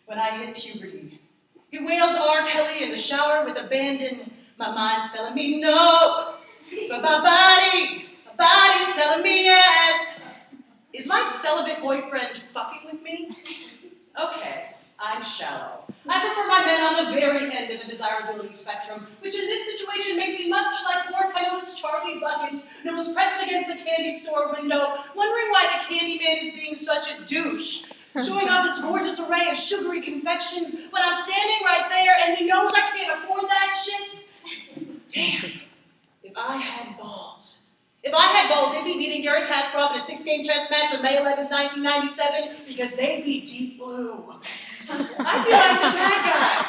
When I hit puberty. He wails R. Kelly in the shower with abandon. My mind's telling me no, but my body's telling me yes. Is my celibate boyfriend fucking with me? Okay, I'm shallow. I prefer my men on the very end of the desirability spectrum, which in this situation makes me much like poor penniless Charlie Bucket, nose pressed against the candy store window, wondering why the candy man is being such a douche. Showing off this gorgeous array of sugary confections when I'm standing right there and he knows I can't afford that shit. Damn, if I had balls. If I had balls, they'd be beating Gary Kasparov in a 6-game chess match on May 11th, 1997, because they'd be deep blue. I'd be like the bad guy.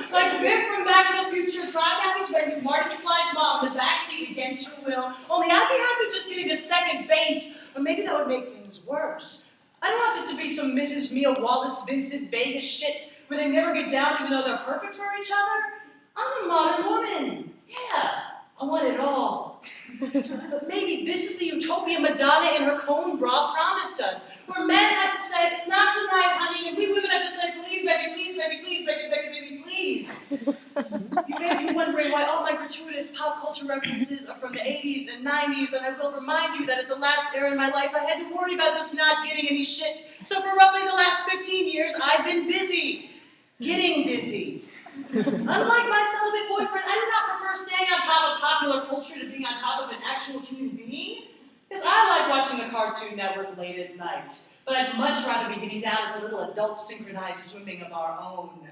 Like Vic from Back to the Future trying to have his way with Marty McFly's mom in the backseat against her will, only I'd be happy just getting to second base, or maybe that would make things worse. I don't want this to be some Mrs. Mia Wallace, Vincent Vegas shit where they never get down even though they're perfect for each other. I'm a modern woman. Yeah, I want it all. But maybe this is the utopia Madonna in her cone bra promised us, where men have to say, not tonight, honey, and we women have to say, please, baby, please, baby, please, baby, baby, baby, please. You may be wondering why all my gratuitous pop culture references are from the 80s and 90s, and I will remind you that as the last era in my life, I had to worry about this not getting any shit. So for roughly the last 15 years, I've been busy. Getting busy. Unlike my celibate boyfriend, I do not prefer staying on top of popular culture to being on top of an actual human being. Because I like watching the Cartoon Network late at night. But I'd much rather be getting down with a little adult synchronized swimming of our own.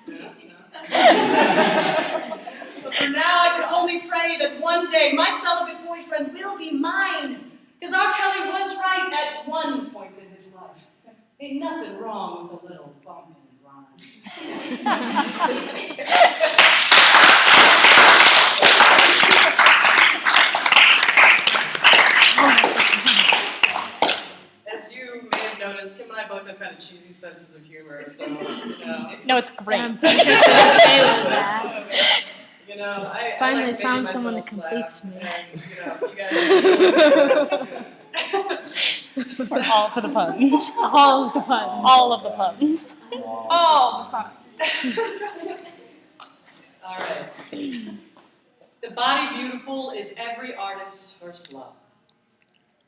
But for now, I can only pray that one day my celibate boyfriend will be mine. Because R. Kelly was right at one point in his life. Ain't nothing wrong with a little bump in the rhyme. As you may have noticed, Kim and I both have kind of cheesy senses of humor, so, No, it's great. I finally like found making someone myself that completes laugh, me. and, you guys We're all for the puns. All of the puns. All of the puns. All the puns. All right. The body beautiful is every artist's first love.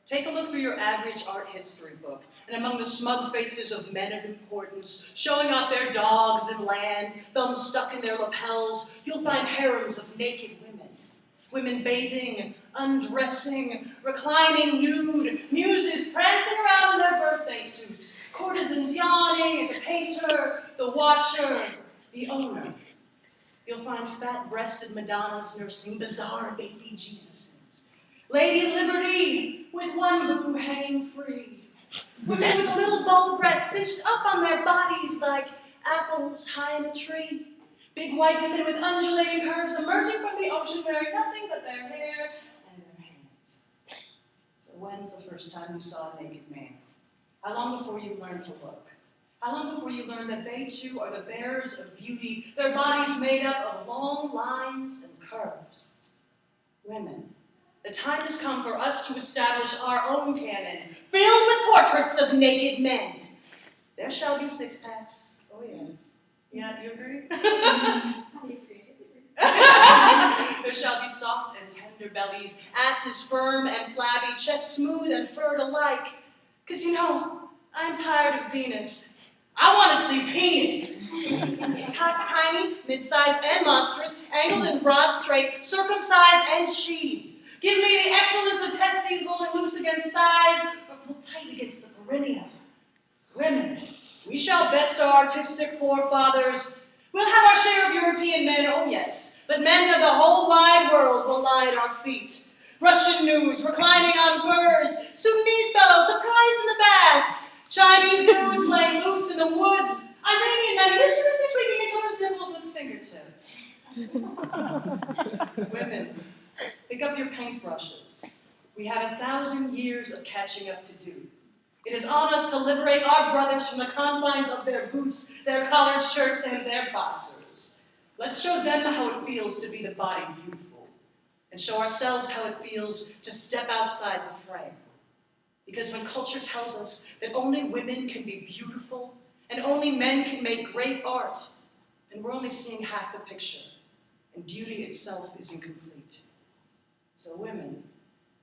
Take a look through your average art history book, and among the smug faces of men of importance, showing off their dogs and land, thumbs stuck in their lapels, you'll find harems of naked women. Women bathing, undressing, reclining nude, muses prancing around in their birthday suits, courtesans yawning at the painter, the watcher, the owner. You'll find fat-breasted Madonnas nursing bizarre baby Jesuses. Lady Liberty with one boob hanging free. Women with a little bold breast cinched up on their bodies like apples high in a tree. Big white women with undulating curves emerging from the ocean wearing nothing but their hair and their hands. So when's the first time you saw a naked man? How long before you learned to look? How long before you learned that they too are the bearers of beauty, their bodies made up of long lines and curves? Women, the time has come for us to establish our own canon, filled with portraits of naked men. There shall be six-packs. Oh, yes. Yeah, you agree? There shall be soft and tender bellies, asses firm and flabby, chests smooth and furred alike. Because, I'm tired of Venus. I want to see penis. Cocks tiny, mid-sized and monstrous, angled and broad straight, circumcised and sheathed. Give me the excellence of testes rolling loose against thighs, or pulled tight against the perineum. Women, we shall best our artistic forefathers. We'll have our share of European men, oh yes, but men of the whole wide world will lie at our feet. Russian nudes reclining on furs, Sudanese fellows surprised in the bath, Chinese dudes playing lutes in the woods, Iranian men mischievously tweaking each other's nipples with fingertips. Women, pick up your paintbrushes. We have 1,000 years of catching up to do. It is on us to liberate our brothers from the confines of their boots, their collared shirts, and their boxers. Let's show them how it feels to be the body beautiful, and show ourselves how it feels to step outside the frame. Because when culture tells us that only women can be beautiful and only men can make great art, then we're only seeing half the picture, and beauty itself is incomplete. So women,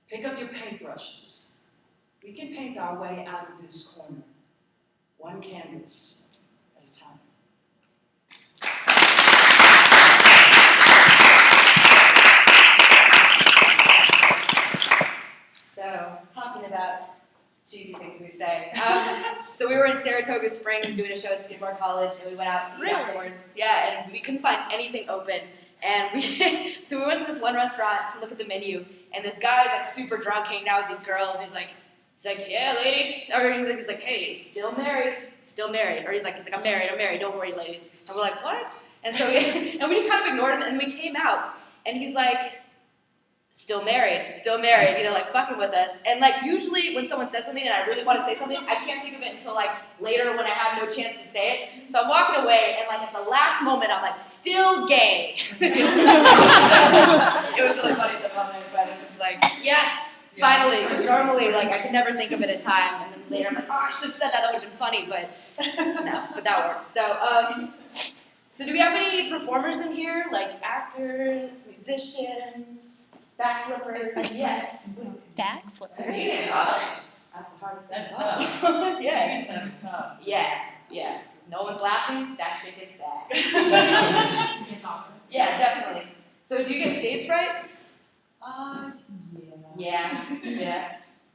pick up your paintbrushes. We can paint our way out of this corner, one canvas at a time. So, talking about cheesy things we say. So we were in Saratoga Springs doing a show at Skidmore College, and we went out to eat afterwards. Yeah, and we couldn't find anything open. And so we went to this one restaurant to look at the menu, and this guy was like super drunk, hanging out with these girls. He's like, yeah, lady. Or he's like, hey, still married. Or he's like, I'm married. Don't worry, ladies. And we're like, what? And so we kind of ignored him, and we came out, and he's like, still married, you know, like fucking with us. And like usually when someone says something and I really want to say something, I can't think of it until like later when I have no chance to say it. So I'm walking away, and like at the last moment I'm like, still gay. So, it was really funny at the moment, but it was like, yes, finally. Because normally like I could never think of it in time, and then later I'm like, oh, I should have said that. That would have been funny, but no, but that works. So do we have any performers in here, like actors, musicians? Backflippers, yes. Backflippers. That's the hardest thing. That's tough. Yeah. It's tough. Yeah. No one's laughing, that shit gets bad. Yeah, definitely. So do you get stage fright? Yeah.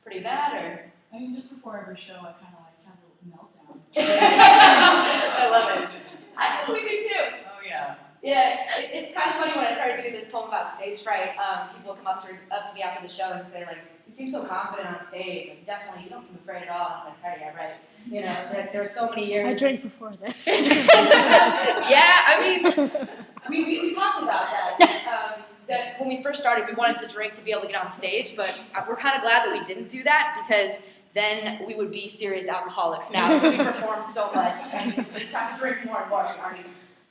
Pretty bad, or? I mean, just before every show, I kind of like have a little meltdown. I love it. I think we do too. Oh, yeah. Yeah, it's kind of funny when I started doing this poem about stage fright. People would come up to me after the show and say, like, you seem so confident on stage. Like, definitely, you don't seem afraid at all. It's like, hey, yeah, right. You know, there were so many years. I drank before this. Yeah, I mean, we talked about that. That when we first started, we wanted to drink to be able to get on stage, but we're kind of glad that we didn't do that, because then we would be serious alcoholics now, because we perform so much, and we just have to drink more and more. We already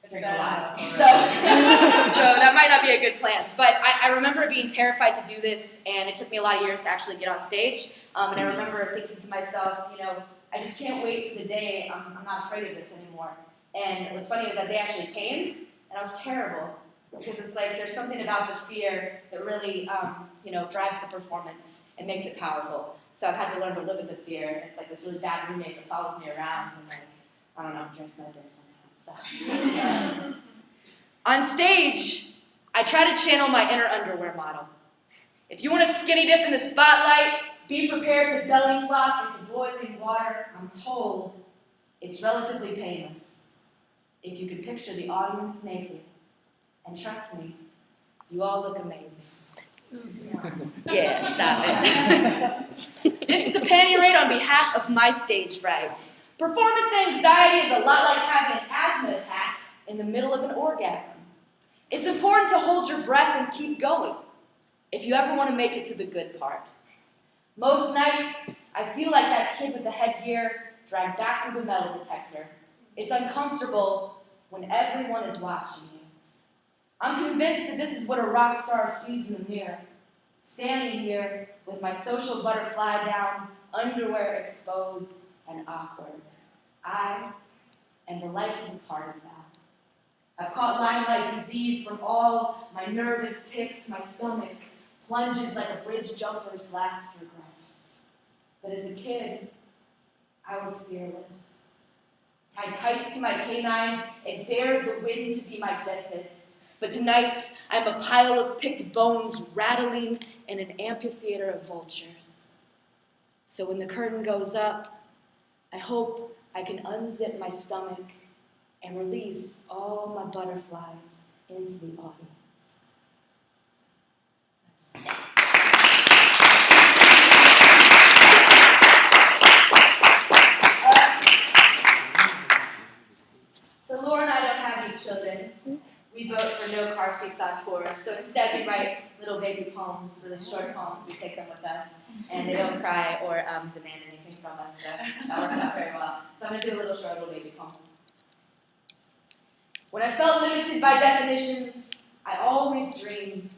drink a lot. So that might not be a good plan. But I remember being terrified to do this, and it took me a lot of years to actually get on stage. And I remember thinking to myself, you know, I just can't wait for the day I'm not afraid of this anymore. And what's funny is that day actually came, and I was terrible. Because it's like there's something about the fear that really, drives the performance and makes it powerful. So I've had to learn to live with the fear. It's like this really bad roommate that follows me around and like, I don't know, drinks my beer sometimes. So. On stage, I try to channel my inner underwear model. If you want to skinny dip in the spotlight, be prepared to belly flop into boiling water. I'm told it's relatively painless. If you could picture the audience naked, and trust me, you all look amazing. Yeah, stop it. This is a panty raid on behalf of my stage fright. Performance anxiety is a lot like having an asthma attack in the middle of an orgasm. It's important to hold your breath and keep going if you ever want to make it to the good part. Most nights, I feel like that kid with the headgear dragged back through the metal detector. It's uncomfortable when everyone is watching you. I'm convinced that this is what a rock star sees in the mirror. Standing here with my social butterfly down, underwear exposed and awkward. I am the life-y part of that. I've caught limelight disease from all my nervous tics. My stomach plunges like a bridge jumper's last regrets. But as a kid, I was fearless. Tied kites to my canines and dared the wind to be my dentist. But tonight, I'm a pile of picked bones rattling in an amphitheater of vultures. So when the curtain goes up, I hope I can unzip my stomach and release all my butterflies into the audience. So Laura and I don't have any children. We vote for no car seats on tour, so instead we write little baby poems, really short poems. We take them with us, and they don't cry or demand anything from us, so that works out very well. So I'm going to do a little short little baby poem. When I felt limited by definitions, I always dreamed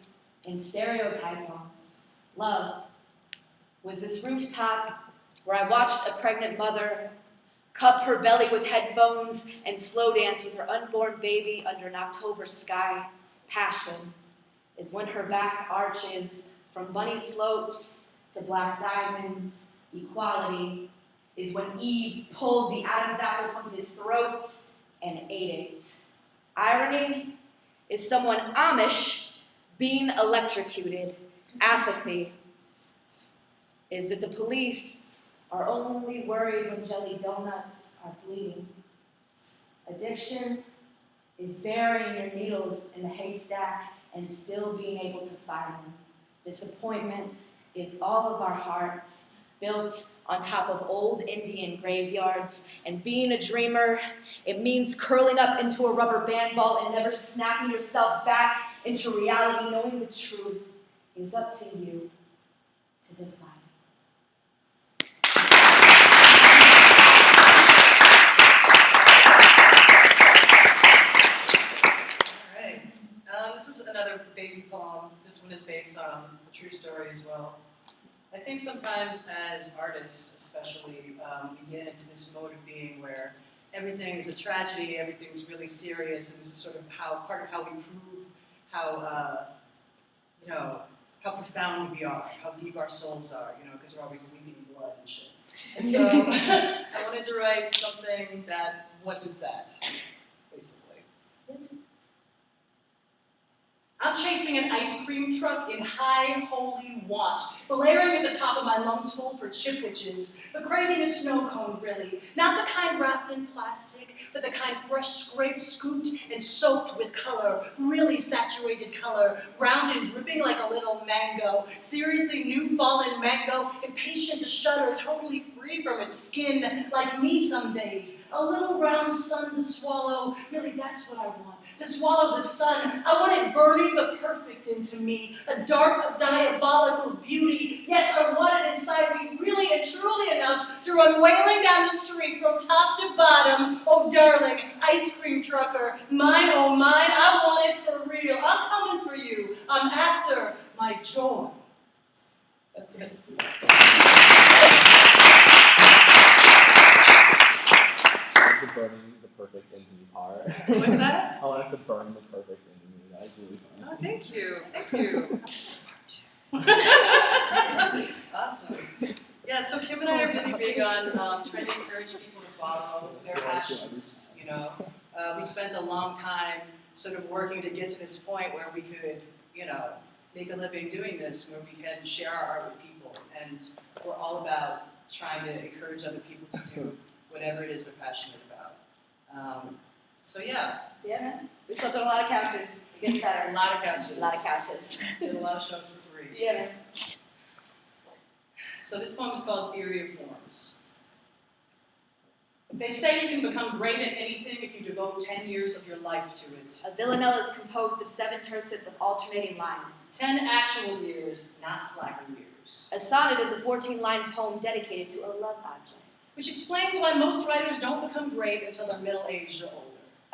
in stereotypes. Love was this rooftop where I watched a pregnant mother cup her belly with headphones and slow dance with her unborn baby under an October sky. Passion is when her back arches from bunny slopes to black diamonds. Equality is when Eve pulled the Adam's apple from his throat and ate it. Irony is someone Amish being electrocuted. Apathy is that the police are only worried when jelly donuts are bleeding. Addiction is burying your needles in the haystack and still being able to find them. Disappointment is all of our hearts built on top of old Indian graveyards. And being a dreamer, it means curling up into a rubber band ball and never snapping yourself back into reality, knowing the truth is up to you to define. This is another baby poem. This one is based on a true story as well. I think sometimes as artists, especially, we get into this mode of being where everything is a tragedy, everything's really serious, and this is sort of part of how we prove how profound we are, how deep our souls are, because we're always weeping blood and shit. And so I wanted to write something that wasn't that, basically. I'm chasing an ice cream truck in high holy want, blaring at the top of my lungs full for chipwiches, but craving a snow cone, really. Not the kind wrapped in plastic, but the kind fresh scraped, scooped, and soaked with color, really saturated color, round and dripping like a little mango. Seriously new fallen mango, impatient to shudder, totally free from its skin, like me some days. A little round sun to swallow, really that's what I want. To swallow the sun, I want it burning the perfect into me, a dark, diabolical beauty. Yes, I want it inside me really and truly enough to run wailing down the street from top to bottom. Oh, darling, ice cream trucker, mine, oh mine, I want it for real. I'm coming for you. I'm after my joy. That's it. Burning the perfect into me part. What's that? I wanted to burn the perfect into me. That's really fun. Oh, thank you. Awesome. Yeah, so Kim and I are really big on trying to encourage people to follow their passions. We spent a long time sort of working to get to this point where we could, make a living doing this, where we can share our art with people, and we're all about trying to encourage other people to do whatever it is they're passionate about. So yeah. Yeah, man. We slept on a lot of couches. It gets better. A lot of couches. A lot of couches. Did a lot of shows for free. Yeah, man. So this poem is called Theory of Forms. They say you can become great at anything if you devote 10 years of your life to it. A villanelle is composed of 7 tercets of alternating lines. 10 actual years, not slacker years. A sonnet is a 14-line poem dedicated to a love object. Which explains why most writers don't become great until they're middle-aged or older.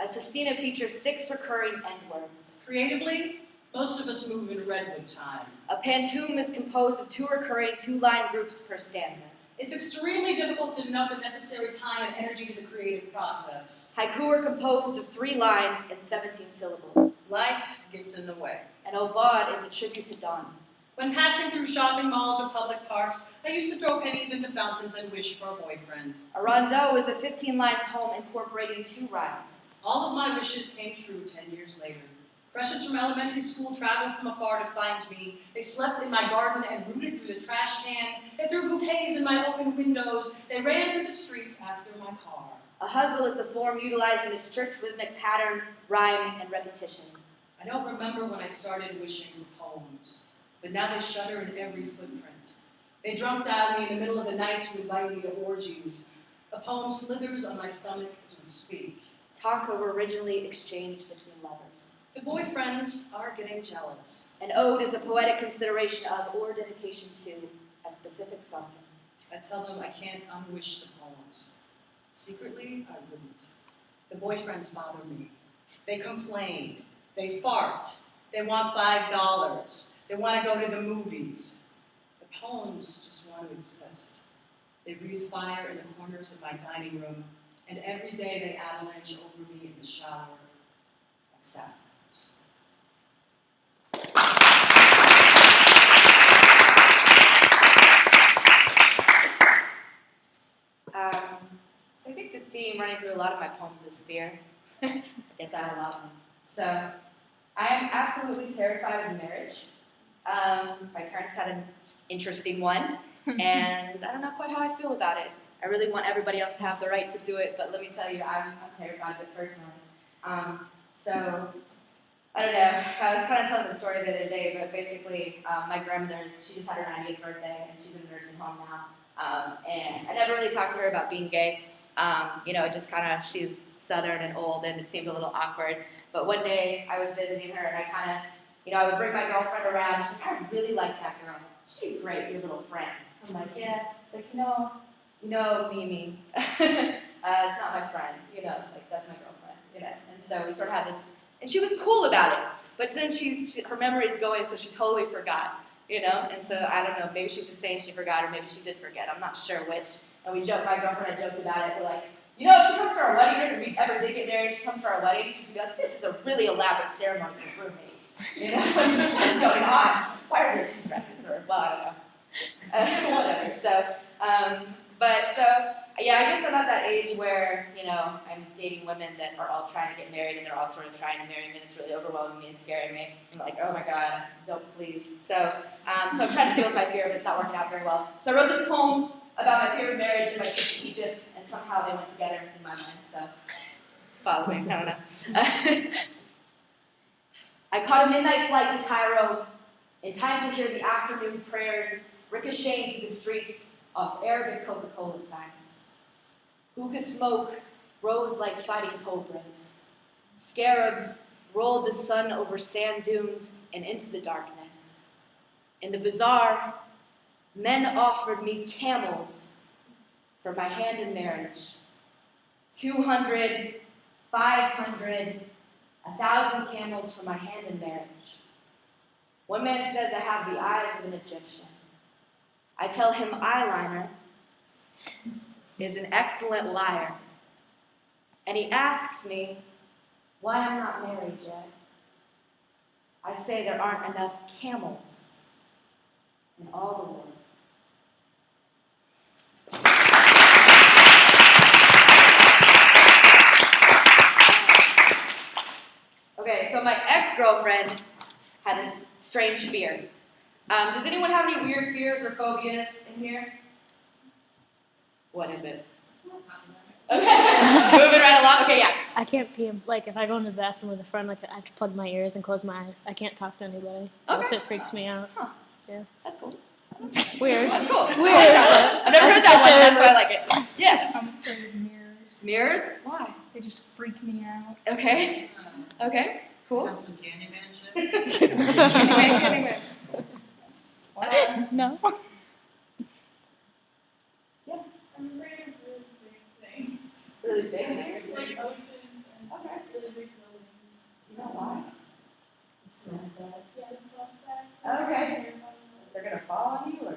A sestina features 6 recurring endwords. Creatively, most of us move in redwood time. A pantoum is composed of 2 recurring 2-line groups per stanza. It's extremely difficult to know the necessary time and energy to the creative process. Haiku are composed of 3 lines and 17 syllables. Life gets in the way. An aubade is a tribute to dawn. When passing through shopping malls or public parks, I used to throw pennies into fountains and wish for a boyfriend. A rondeau is a 15-line poem incorporating 2 rhymes. All of my wishes came true 10 years later. Crushes from elementary school traveled from afar to find me. They slept in my garden and rooted through the trash can. They threw bouquets in my open windows. They ran through the streets after my car. A hustle is a form utilizing a strict rhythmic pattern, rhyme, and repetition. I don't remember when I started wishing for poems, but now they shudder in every footprint. They drunk dial me in the middle of the night to invite me to orgies. A poem slithers on my stomach as we speak. Tanka were originally exchanged between lovers. The boyfriends are getting jealous. An ode is a poetic consideration of or dedication to a specific something. I tell them I can't unwish the poems. Secretly, I wouldn't. The boyfriends bother me. They complain. They fart. They want $5. They want to go to the movies. The poems just want to exist. They breathe fire in the corners of my dining room, and every day they avalanche over me in the shower like sapphires. So I think the theme running through a lot of my poems is fear. I guess I have a lot of them. So I am absolutely terrified of marriage. My parents had an interesting one, and I don't know quite how I feel about it. I really want everybody else to have the right to do it, but let me tell you, I'm terrified of it personally. So I don't know. I was kind of telling the story the other day, but basically, my grandmother's, she just had her 90th birthday, and she's in a nursing home now. And I never really talked to her about being gay. It just kind of, she's Southern and old, and it seemed a little awkward. But one day, I was visiting her, and I kind of, I would bring my girlfriend around. She's like, I really like that girl. She's great, your little friend. I'm like, yeah. It's like, Mimi. It's not my friend, that's my girlfriend, And so we sort of had this, and she was cool about it. But then her memory is going, so she totally forgot, And so I don't know, maybe she's just saying she forgot, or maybe she did forget. I'm not sure which. And we joked, my girlfriend and I joked about it. We're like, if she comes to our wedding, if we ever did get married, she comes to our wedding, she'd be like, this is a really elaborate ceremony for roommates. What's going on? Why are there 2 dresses? Or, well, I don't know. Whatever. I guess I'm at that age where, I'm dating women that are all trying to get married, and they're all sort of trying to marry me, and it's really overwhelming me and scaring me. I'm like, oh my God, don't please. So I'm trying to deal with my fear, but it's not working out very well. So I wrote this poem about my fear of marriage and my trip to Egypt, and somehow they went together in my mind, so follow me, I don't know. I caught a midnight flight to Cairo in time to hear the afternoon prayers ricocheting through the streets off Arabic Coca-Cola signs. Hookah smoke rose like fighting cobras. Scarabs rolled the sun over sand dunes and into the darkness. In the bazaar, men offered me camels for my hand in marriage. 200, 500, 1,000 camels for my hand in marriage. One man says I have the eyes of an Egyptian. I tell him eyeliner is an excellent liar. And he asks me why I'm not married yet. I say there aren't enough camels in all the world. Okay, so my ex-girlfriend had this strange fear. Does anyone have any weird fears or phobias in here? What is it? Okay, moving right along. Okay, yeah. I can't pee. Like, if I go into the bathroom with a friend, like, I have to plug my ears and close my eyes. I can't talk to anybody. Unless it freaks me out. Huh. Yeah. That's cool. Weird. That's cool. Weird. I've never heard that one. That's why I like it. Yeah. I'm afraid of mirrors. Mirrors? Why? They just freak me out. Okay. Okay. Cool. Got some Candyman shit? Candyman. No. I'm afraid of really big things. Really big. Like Mirrors. oceans and Okay. really big buildings. You know why? Yeah, it smells sad. Okay. They're gonna fall on you, or?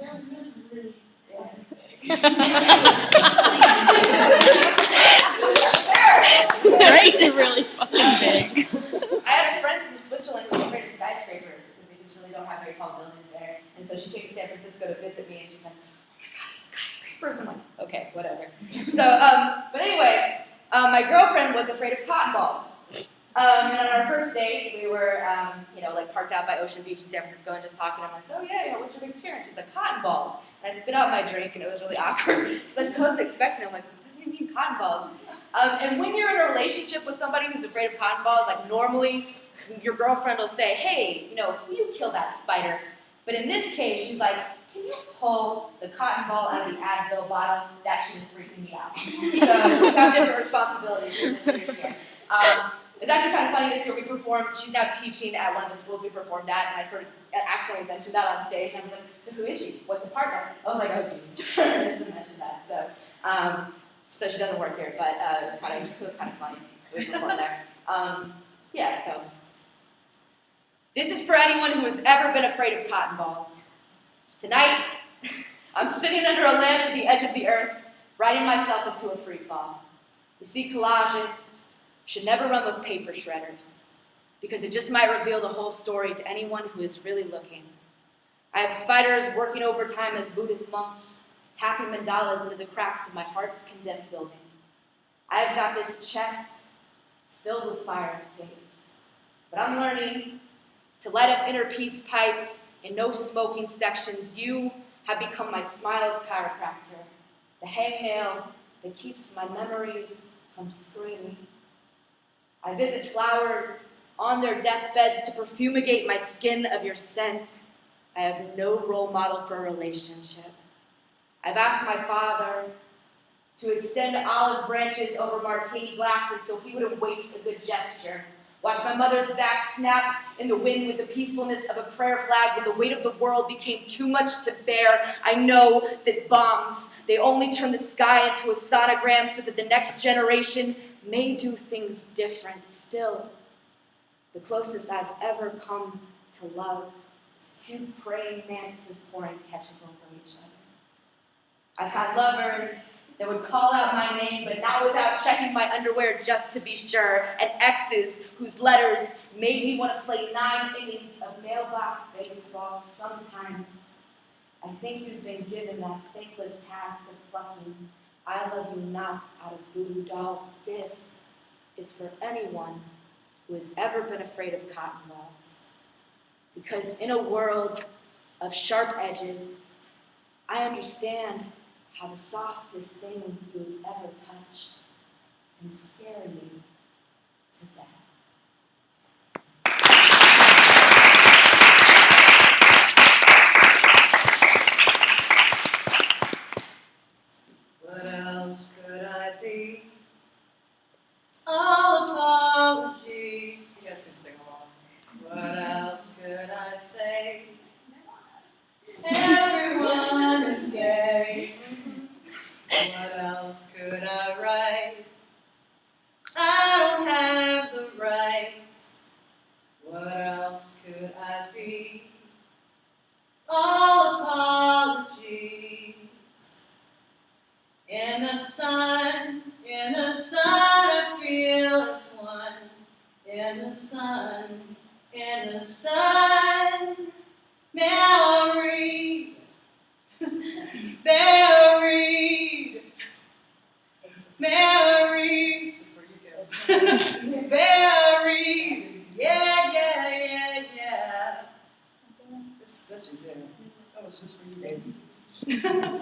They're just really fucking big. Right? Really fucking big. I had a friend from Switzerland who was afraid of skyscrapers because they just really don't have very tall buildings there. And so she came to San Francisco to visit me, and she's like, oh my God, these skyscrapers. I'm like, okay, whatever. So, but anyway, my girlfriend was afraid of cotton balls. And on our first date, we were, parked out by Ocean Beach in San Francisco and just talking. I'm like, so yeah, what's your big experience? She's like, cotton balls. And I spit out my drink, and it was really awkward. So I just wasn't expecting it. I'm like, what do you mean cotton balls? And when you're in a relationship with somebody who's afraid of cotton balls, like normally your girlfriend will say, hey, you kill that spider. But in this case, she's like, can you pull the cotton ball out of the Advil bottle? That shit is freaking me out. So we have different responsibilities in this year. It's actually kind of funny this year we performed, she's now teaching at one of the schools we performed at, and I sort of accidentally mentioned that on stage, and I was like, so who is she? What department? I was like, oh geez, I just didn't mention that. So she doesn't work here, but it was kind of funny. We performed there. So this is for anyone who has ever been afraid of cotton balls. Tonight, I'm sitting under a lamp at the edge of the earth, writing myself into a free fall. You see, collagists should never run with paper shredders, because it just might reveal the whole story to anyone who is really looking. I have spiders working overtime as Buddhist monks, tapping mandalas into the cracks of my heart's condemned building. I have got this chest filled with fire escapes, but I'm learning to light up inner peace pipes in no smoking sections. You have become my smiles chiropractor, the hangnail that keeps my memories from screaming. I visit flowers on their deathbeds to perfumigate my skin of your scent. I have no role model for a relationship. I've asked my father to extend olive branches over martini glasses so he wouldn't waste a good gesture. Watch my mother's back snap in the wind with the peacefulness of a prayer flag when the weight of the world became too much to bear. I know that bombs, they only turn the sky into a sonogram so that the next generation may do things different. Still, the closest I've ever come to love is two praying mantises pouring ketchup over each other. I've had lovers that would call out my name, but not without checking my underwear just to be sure, and exes whose letters made me want to play 9 innings of mailbox baseball. Sometimes I think you've been given that thankless task of plucking I love you nots out of voodoo dolls. This is for anyone who has ever been afraid of cotton balls. Because in a world of sharp edges, I understand how the softest thing you've ever touched can scare you to death. What else could I be? All apologies. You guys can sing along. What else could I say? Everyone is gay. What else could I write? I don't have the right. What else could I be? All apologies. In the sun, I feel as one. In the sun, may I